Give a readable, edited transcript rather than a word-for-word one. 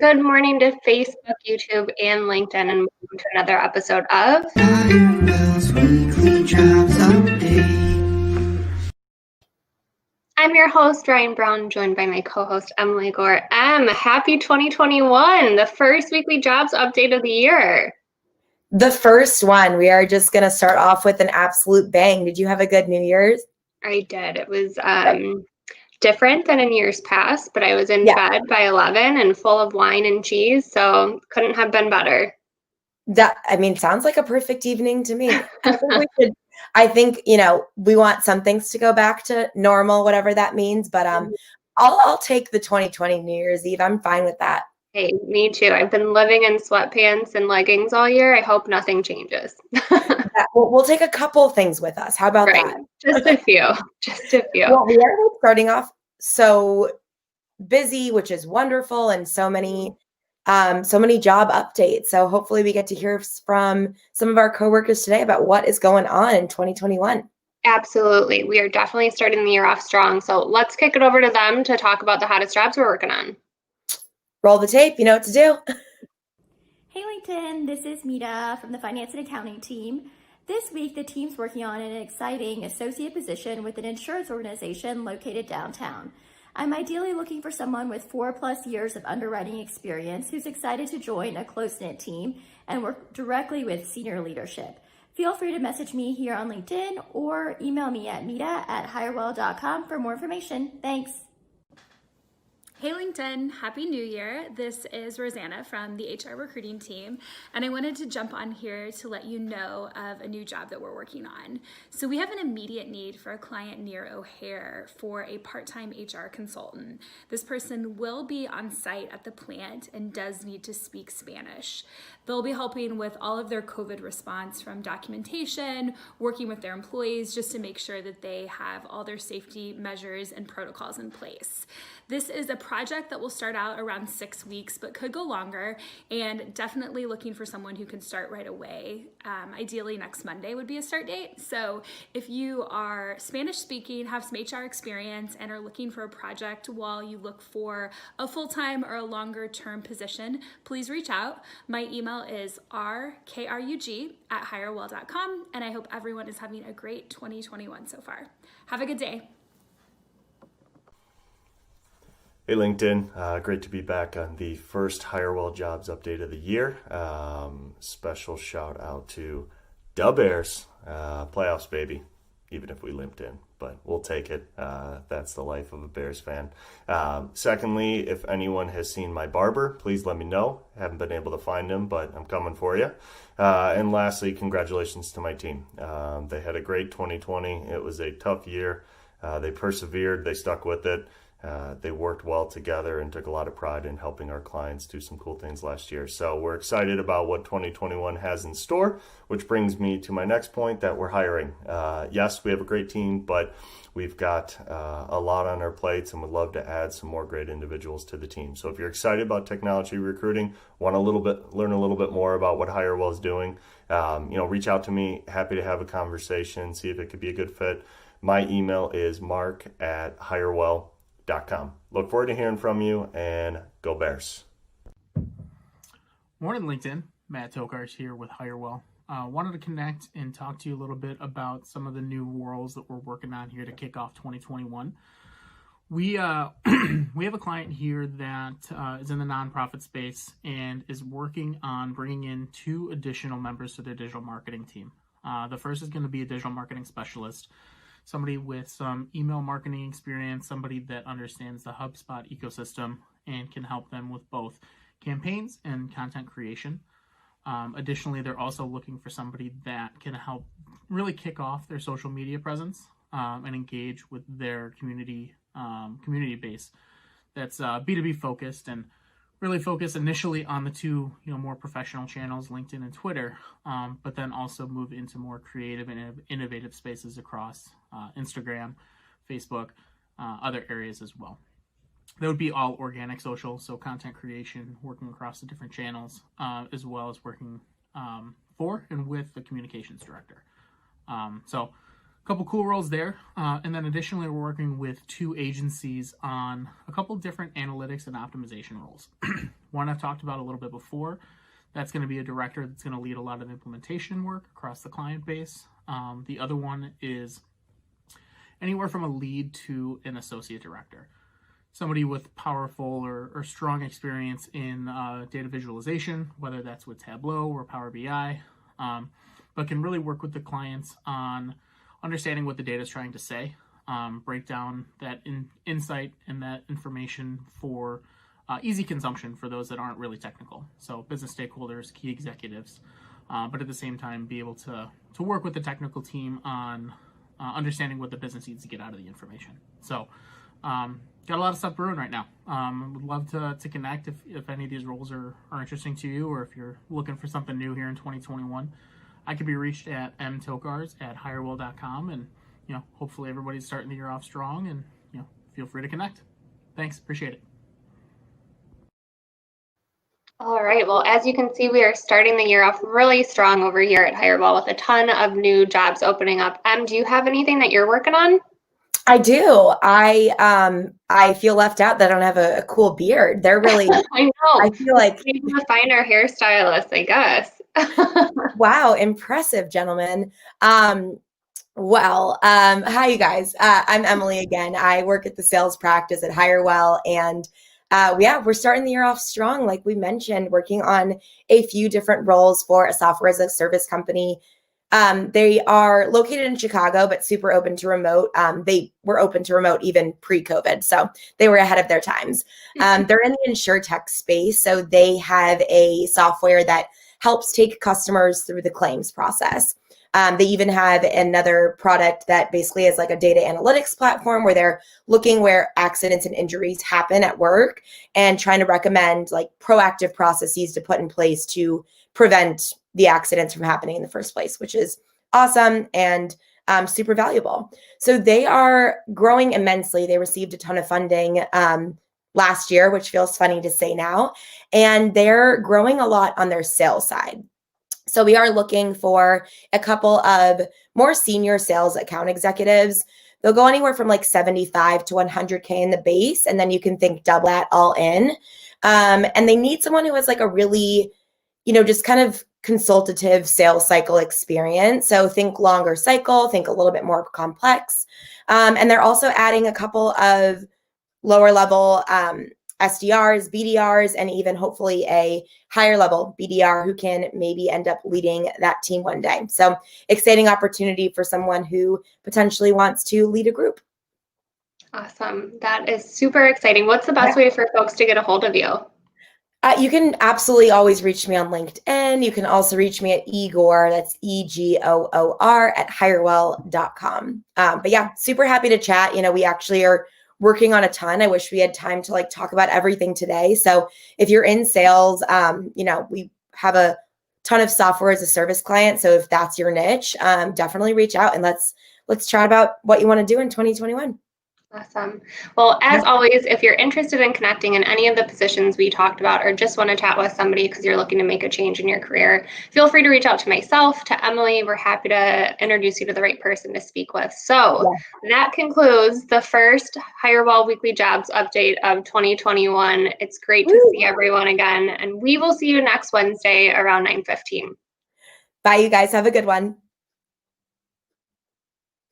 Good morning to Facebook, YouTube, and LinkedIn, and welcome to another episode of Hirewell's Weekly Jobs Update. I'm your host, Ryan Brown, joined by my co-host, Emily Goor. Happy 2021, the first weekly jobs update of the year. The first one. We are just going to start off with an absolute bang. Did you have a good New Year's? I did. It was different than in years past, but I was in bed by 11 and full of wine and cheese, so couldn't have been better. Sounds like a perfect evening to me. I think we want some things to go back to normal, whatever that means, but I'll take the 2020 New Year's Eve. I'm fine with that. Hey, me too. I've been living in sweatpants and leggings all year. I hope nothing changes. We'll take a couple things with us. How about that? Just a few. Well, we are starting off so busy, which is wonderful, and so many job updates. So hopefully we get to hear from some of our coworkers today about what is going on in 2021. Absolutely. We are definitely starting the year off strong. So let's kick it over to them to talk about the hottest jobs we're working on. Roll the tape. You know what to do. Hey LinkedIn, this is Mita from the Finance and Accounting team. This week, the team's working on an exciting associate position with an insurance organization located downtown. I'm ideally looking for someone with 4+ years of underwriting experience who's excited to join a close-knit team and work directly with senior leadership. Feel free to message me here on LinkedIn or email me at mita@hirewell.com for more information. Thanks. Hey LinkedIn, Happy New Year. This is Rosanna from the HR recruiting team, and I wanted to jump on here to let you know of a new job that we're working on. So we have an immediate need for a client near O'Hare for a part-time HR consultant. This person will be on site at the plant and does need to speak Spanish. They'll be helping with all of their COVID response, from documentation, working with their employees just to make sure that they have all their safety measures and protocols in place. This is a project that will start out around 6 weeks, but could go longer, and definitely looking for someone who can start right away. Ideally next Monday would be a start date. So if you are Spanish speaking, have some HR experience, and are looking for a project while you look for a full-time or a longer term position, please reach out. My email is rkrug@hirewell.com, and I hope everyone is having a great 2021 so far. Have a good day. Hey LinkedIn, great to be back on the first Hirewell Jobs Update of the year. Special shout out to the Bears, playoffs baby, even if we limped in, but we'll take it. That's the life of a Bears fan. Secondly, if anyone has seen my barber, please let me know. I haven't been able to find him, but I'm coming for you. And lastly, congratulations to my team. They had a great 2020. It was a tough year. They persevered, they stuck with it. They worked well together and took a lot of pride in helping our clients do some cool things last year. So we're excited about what 2021 has in store, which brings me to my next point, that we're hiring. Yes, we have a great team, but we've got a lot on our plates, and would love to add some more great individuals to the team. So if you're excited about technology recruiting, want learn a little bit more about what Hirewell is doing, reach out to me. Happy to have a conversation, see if it could be a good fit. My email is mark@hirewell.com. Look forward to hearing from you, and go Bears. Morning LinkedIn, Matt Tokarz here with Hirewell. Wanted to connect and talk to you a little bit about some of the new roles that we're working on here to kick off 2021. We have a client here that is in the nonprofit space and is working on bringing in 2 additional members to their digital marketing team. The first is going to be a digital marketing specialist, somebody with some email marketing experience, somebody that understands the HubSpot ecosystem and can help them with both campaigns and content creation. Additionally, they're also looking for somebody that can help really kick off their social media presence and engage with their community base that's B2B focused, and really focus initially on the 2 more professional channels, LinkedIn and Twitter, but then also move into more creative and innovative spaces across Instagram, Facebook, other areas as well. That would be all organic social, so content creation, working across the different channels, as well as working for and with the communications director. So couple cool roles there. And then additionally, we're working with 2 agencies on a couple different analytics and optimization roles. One I've talked about a little bit before. That's going to be a director that's going to lead a lot of implementation work across the client base. The other one is anywhere from a lead to an associate director. Somebody with powerful or strong experience in data visualization, whether that's with Tableau or Power BI, but can really work with the clients on understanding what the data is trying to say, break down that insight and that information for easy consumption for those that aren't really technical. So business stakeholders, key executives, but at the same time be able to work with the technical team on understanding what the business needs to get out of the information. So got a lot of stuff brewing right now. Would love to connect if any of these roles are interesting to you, or if you're looking for something new here in 2021. I could be reached at mtokarz@hirewell.com, and hopefully everybody's starting the year off strong, and feel free to connect. Thanks, appreciate it. All right, well, as you can see, we are starting the year off really strong over here at Hirewell with a ton of new jobs opening up. Do you have anything that you're working on? I do. I feel left out that I don't have a cool beard. They're really I know. I feel like We need to find our hairstylist, I guess. wow, impressive, gentlemen. Hi you guys. I'm Emily again. I work at the sales practice at Hirewell, and we're starting the year off strong, like we mentioned, working on a few different roles for a software as a service company. They are located in Chicago, but super open to remote. They were open to remote even pre-COVID, so they were ahead of their times. They're in the insurtech space, so they have a software that helps take customers through the claims process. They even have another product that basically is like a data analytics platform where they're looking where accidents and injuries happen at work and trying to recommend like proactive processes to put in place to prevent the accidents from happening in the first place, which is awesome and super valuable. So they are growing immensely. They received a ton of funding last year, which feels funny to say now, and they're growing a lot on their sales side. So we are looking for a couple of more senior sales account executives. They'll go anywhere from like 75 to 100K in the base, and then you can think double that all in. And they need someone who has like a really, just kind of consultative sales cycle experience. So think longer cycle, think a little bit more complex. And they're also adding a couple of lower level SDRs, BDRs, and even hopefully a higher level BDR who can maybe end up leading that team one day. So exciting opportunity for someone who potentially wants to lead a group. Awesome. That is super exciting. What's the best way for folks to get a hold of you? You can absolutely always reach me on LinkedIn. You can also reach me at egoor, that's egoor @hirewell.com. But yeah, super happy to chat. We actually are working on a ton. I wish we had time to talk about everything today. So if you're in sales, we have a ton of software as a service client. So if that's your niche, definitely reach out and let's chat about what you want to do in 2021. Awesome. Well, as always, if you're interested in connecting in any of the positions we talked about, or just want to chat with somebody because you're looking to make a change in your career, feel free to reach out to myself, to Emily. We're happy to introduce you to the right person to speak with. So that concludes the first Hirewell Weekly Jobs Update of 2021. It's great to see everyone again, and we will see you next Wednesday around 9:15. Bye, you guys. Have a good one.